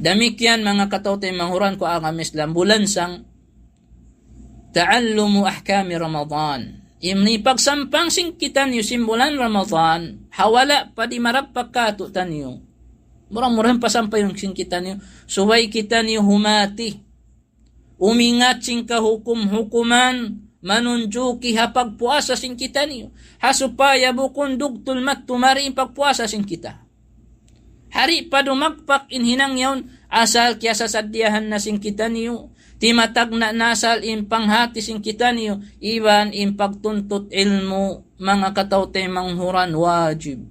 Demikian mga katawtay manghuran ko ang Islam bulansang ta'allumu ahkami Ramadan. Imni pagsampang singkitan yu simbulan Ramadan, hawala pa di maragpagkato tanyo. Murang-murang pasampay yung singkitan yu, suway kita niyo humati. Umingat sing kahukum-hukuman, manunjuki hapagpuasa sing kita niyo. Hasupaya bukun dugtul mat tumari pagpuasa sing kita. Hari pa dumagpak inhinang yawn, asal kya sasadyahan na sing kita niyo. Timatag na nasal impanghati sing kita niyo. Iban impagtuntut ilmu, mga katawtay manghuran wajib.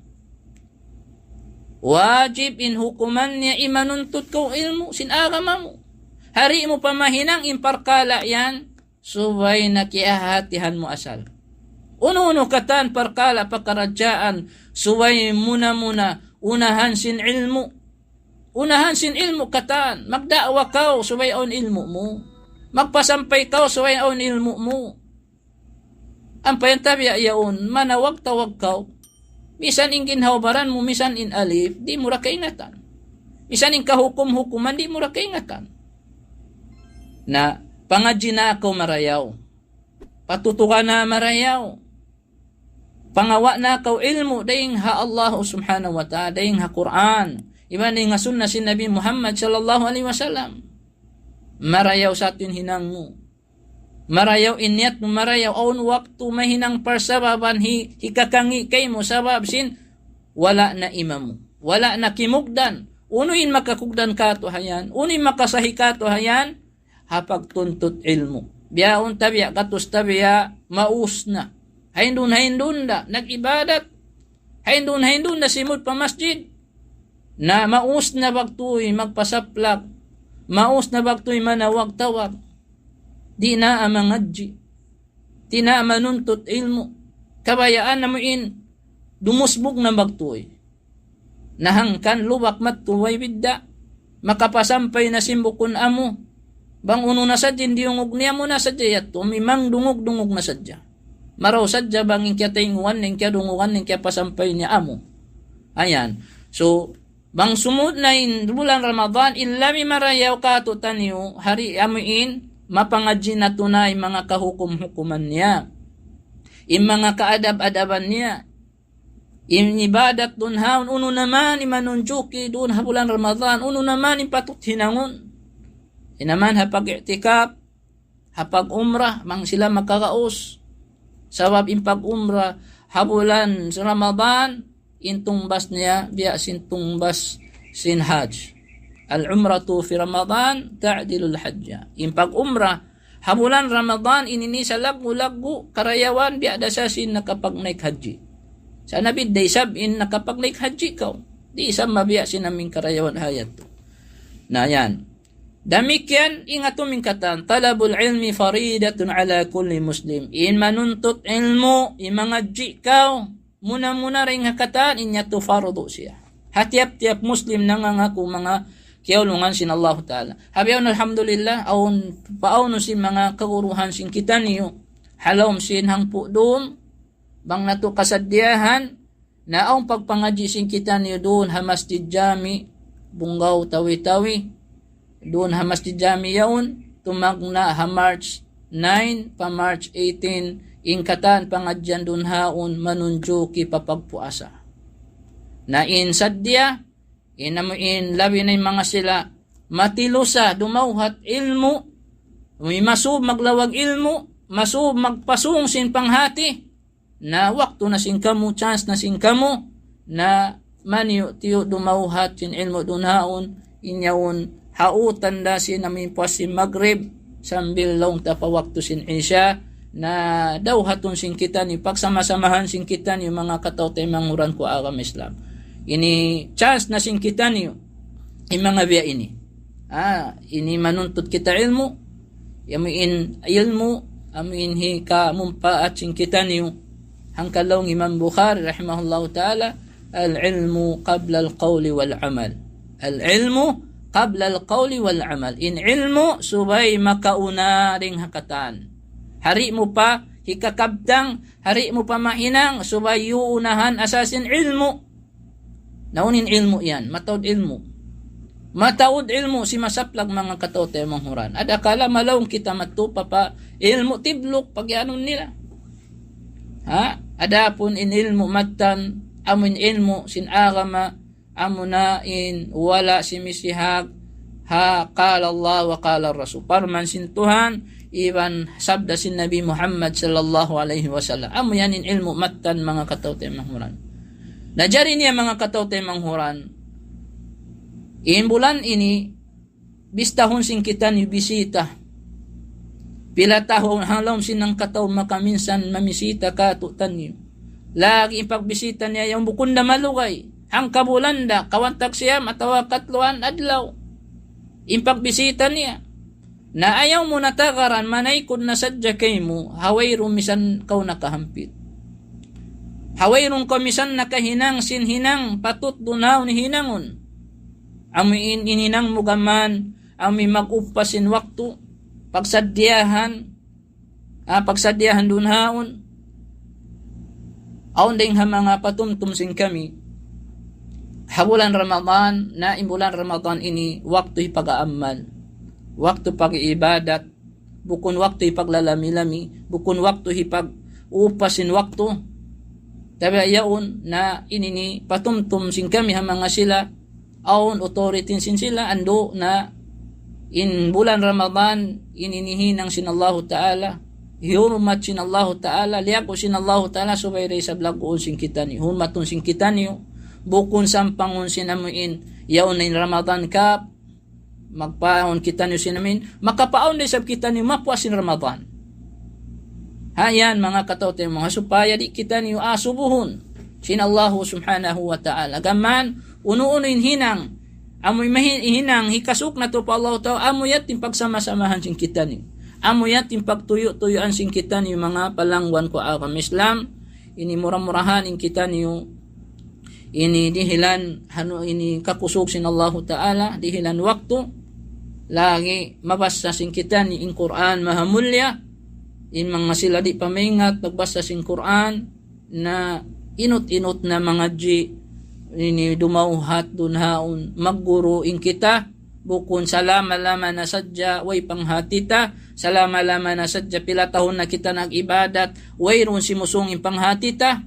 Wajib in hukuman niya imanuntut ko ilmu, sinagama mo. Hari mo pamahinang imparkala yan, subay na kiahatihan mo asal. Uno-uno katan parkala pakaradyaan, subay muna-muna, unahan sin ilmu. Unahan sin ilmu katan, magdaawa kaw, subay on ilmu mo. Magpasampay kaw, subay on ilmu mo. Ang payantabi ayaon, manawag tawag kaw. Misan in ginhawbaran mo, misan in alif, di mo ra kaingatan. Misan in kahukum-hukuman, di mo ra kaingatan. Na pangadji na ako marayaw. Patutuka na marayaw. Pangawa na ako ilmu, daying ha Allah subhanahu wa ta'ala, daying ha Quran. Iba na nga sunna si Nabi Muhammad sallallahu alaihi wasallam. Marayaw sa atin hinang mo. Marayaw inyat mo marayaw aun waktu mahinang parsababan hikakangi kay mo sabab sin wala na imam wala na kimugdan unuin makakugdan ka to hayan unuin makasahi ka to hayan hapagtuntut ilmu biyaon tabiya katus tabiya maus na haindun da nagibadat haindun da simud pa masjid na maus na bagtuy magpasaplak maus na bagtuy manawag tawag. Di na amangadji. Di na manuntut ilmu. Kabayaan na mo in dumusbog na bagtuy. Nahangkan luwak matuway bidda. Makapasampay na simbukon amo. Bang uno na sadya, hindi yung niya mo na sadya yato. Mimang dungog na sadya. Maraw sadya bang inkya tainguan, inkya dunguan, inkya pasampay niya amo. Ayan. So, bang sumud na in bulan Ramadan, illa mi marayaw kato tanyo, hari amuin, mapangadji na tunay mga kahukum-hukuman niya. Im mga kaadab-adaban niya. Im ibadat dun haun. Uno naman imanunjuki dun ha bulan Ramadan. Uno naman impatut hinangon. Inaman hapag-i'tikap, hapag-umrah, mang sila makakaos. Sabab impag-umrah, habulan sa Ramadan, intumbas niya, biya sintumbas sin hajj. Al-umratu fi Ramadan ta'dilul hajja. Impag umrah habulan Ramadan inini sa lagu-lagu karayawan biada sa sin nakapagnaik haji. Sa nabi day sabin nakapagnaik haji ka. Di isang mabiya sin aming karayawan hayat to. Na yan. Damikian ingato mingkatan talabul ilmi faridatun ala kulli muslim. In manuntut ilmu imangadji ka. Muna-muna ring hakatan inya to fardu siya. Hatiap-tiap muslim nangangako mga kiyaulungan sin Allah Ta'ala. Habiyaw alhamdulillah, aun paawno sin mga kaguruhan sin kita niyo, halawm sin hangpo doon, bang nato kasadyahan, na aung pagpangadji sin kita niyo doon, ha masjid jami, bunggaw tawi-tawi, doon ha masjid jami yaon, tumagna ha March 9, pa March 18, ingkatan pangadyan doon haon, manunjuki papagpuasa. Na in sadya, inamuin labi na yung mga sila matilusa dumawhat ilmu may masub maglawag ilmu masub magpasung sin panghati na wakto na sin kamo chance na sin kamo na maniyo tiyo dumawhat sin ilmu dunhaon inyawon hautan da sin namin po sin Maghrib sambil long tapawakto sin isya na daw hatun sin kita ni pagsama-samahan sin kita ni mga katawtay manguran ko agam Islam. Ini chance na sing kita niyo in mga biya ini. Ini manuntut kita ilmu. Yamuin ilmu. Amuin hika mumpa at sing kita niyo. Hangkalaw Imam Bukhari rahimahullahu ta'ala. Al-ilmu qabla al-qawli wal-amal. Al-ilmu qabla al-qawli wal-amal. In ilmu subay makauna ring hakatan. Hari mo pa hikakabtang. Hari mo pa mahinang subay yuunahan asasin ilmu. Naunin ilmu yan, matawad ilmu. Mataod ilmo si masaplag mga katote manghuran. Ada kala malawng kita matupa pa ilmo tiblok pagyanon nila. Ha? Ada pun in ilmo matan amun ilmo sin agama amunain wala si misihag ha qala Allah wa qala Rasul. Parman sin Tuhan iban sabda sin Nabi Muhammad sallallahu alaihi wasallam. Amu yan in ilmo matan mga katote manghuran. Najari niya mga katote manghuran. In bulan ini, bistahon sing kita ni bisita. Pila tahon halom sinang kataw makaminsan mamisita ka tutan niyo. Lagi ipagbisita niya yung bukun na malugay. Hang kabulanda, kawantak siya matawa katluan adlaw. Ipagbisita niya. Na ayaw mo natagaran, manaykod na sadya kay mo, haway rumisan kaw nakahampit. Haway rum komisan nakahinang sinhinang patut dunaw ni hinangon. Amin ininang mugaman, amin mag-upasin waktu, pagsadyahan dunhaon. Aon ding ha mga patumtum sing kami, habulan Ramadan, na imbulan Ramadan ini, waktu ipag-aamal, waktu pag-ibadat, bukun waktu ipaglalami-lami, bukun waktu ipag-upasin waktu, tabi ayaon na inini patumtum sing kami ha mga sila, aon authority sin sila ando na in bulan Ramadan ininihinang sin Allah Ta'ala hurmat sin Allah Ta'ala liyako sin Allah Ta'ala subay ray sa blagoon sin kita ni hurmatun sin kita niyo bukun sampangon sin amuin yaon na in Ramadan kap magpaon kita niyo sin amin makapaon din sab kita niyo mapuas sin Ramadan. Hayan mga katote mga supaya di kita niyo asubuhon sin Allah subhanahu wa ta'ala gaman uno-uno hinang amoy mahinang hikasuk na to pa Allah tao amoy yatin pagsama-samahan sing kita ni amoy yatin pagtuyo-tuyuan sing kita ni mga palangwan ko agam Islam ini murah-murahan in kita niyo ini dihilan hanu ini kakusuk sin Allah Ta'ala dihilan waktu lagi mabasa sing kita ni in Quran mahamulya in mga sila di pamingat pagbasa sing Quran na inut-inut na mga ini dumauhat dunhaon magguro in kita bukun salama-lama na sadya way panghatita salama-lama na sadya pila tahon na kita nag-ibadat way ron simusungin panghatita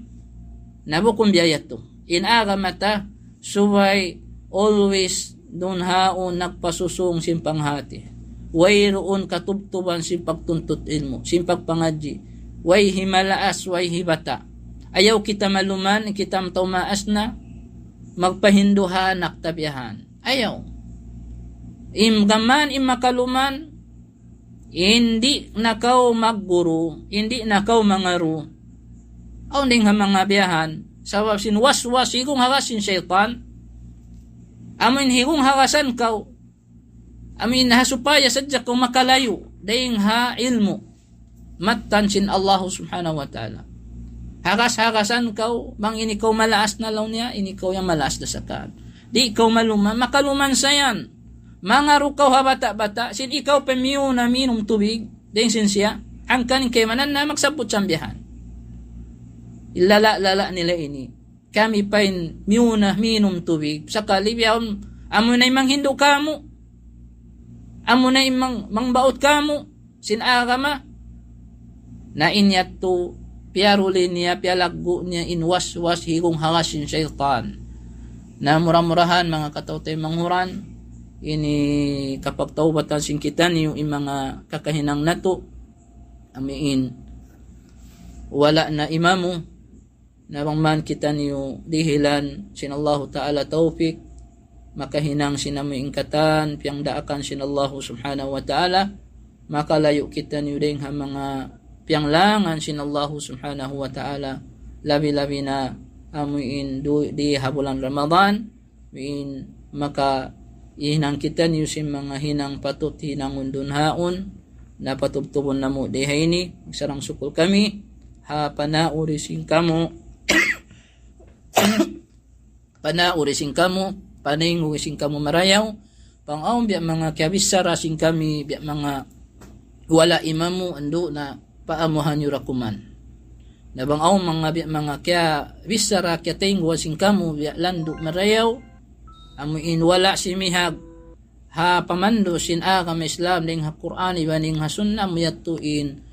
na bukun biyayat to in agamata subay always dunhaon nagpasusung sin panghati way roon katubtuban sin pagtuntut ilmo sin pagpangadji way himalaas way hibata ayaw kita maluman kita matumaas na magpahinduhan naktabihan ayaw imgaman imakaluman hindi nakaw magguru hindi nakaw mangaru aw ding mga biyahan sawab sin waswas higong hagasin syaitan amin higong hagasan kaw amin hasupaya sadya kaw makalayo daying ha ilmu matan sin Allah subhanahu wa ta'ala hagas-hagasan kau, bang ini kau malaas na law niya, ini kau yang malaas na sakan. Di ikaw maluman, makaluman sayan. Mga rukaw ha bata-bata, sin ikaw pemiyo na minum tubig, din sin siya, ang kanin kay manan na magsabot sambihan. Ilala-lala nila ini. Kami pa in miyo na minum tubig, sakali biyahon, amo na imang hindo kamo, amo na imang mangbaot kamo, sin agama, na inyat to, piarulin niya, pialaggo niya, inwas-was, higong hangasin syaitan. Na murah-murahan, mga katautay manghuran, ini kapag taubatan sing kita niyo, mga kakahinang nato, amiin, wala na imamu, na bangman kita niyo, dihilan, sin Allah Ta'ala tawfik, makahinang sinamiing katan, piyang daakan sin Allah Subhanahu wa Ta'ala, makalayo kita niyo din ha mga piyang langan sin Allah Subhanahu wa Ta'ala labi-labi na amuin di habulan Ramadan in maka ihinang kita niyo sin mga hinang patut hinang undunhaon na patubtubon na mo dihayni sarang sukul kami ha panaurisin kamo panaurisin kamo paningusin kamo marayaw pang-aw biya mga kabisara sin kami biya mga wala imamu ando na paamuhan yurakuman. Nabang aw mga kaya bisara kya tingwa sing kamu biya landu marayaw amuin wala si mihag ha pamando sin agam Islam ning ha Qur'an iban ning ha sunna muyatuin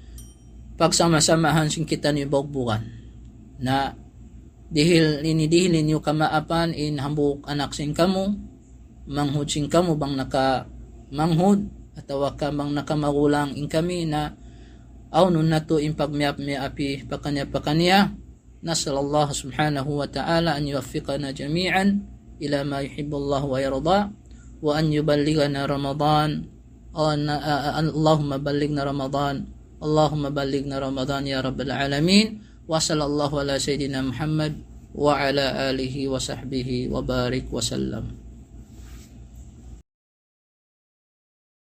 pagsama-samahan sin kita ni bogbugan na dihil ninyo kamaapan in hambuk anak sin kamu manghud sin kamu bang naka manghud atawa ka bang nakamagulang in kami na aunun nato in pagmiap-miapi pakanya nasallallahu subhanahu wa ta'ala an yuwaffiqana jami'an ila ma yuhibbu Allah wa yarda wa an yuballighana Ramadan Allahumma ballighna Ramadan Allahumma ballighna Ramadan ya rabbal alamin wa sallallahu ala sayidina Muhammad wa ala alihi wa sahbihi wa barik wa sallam.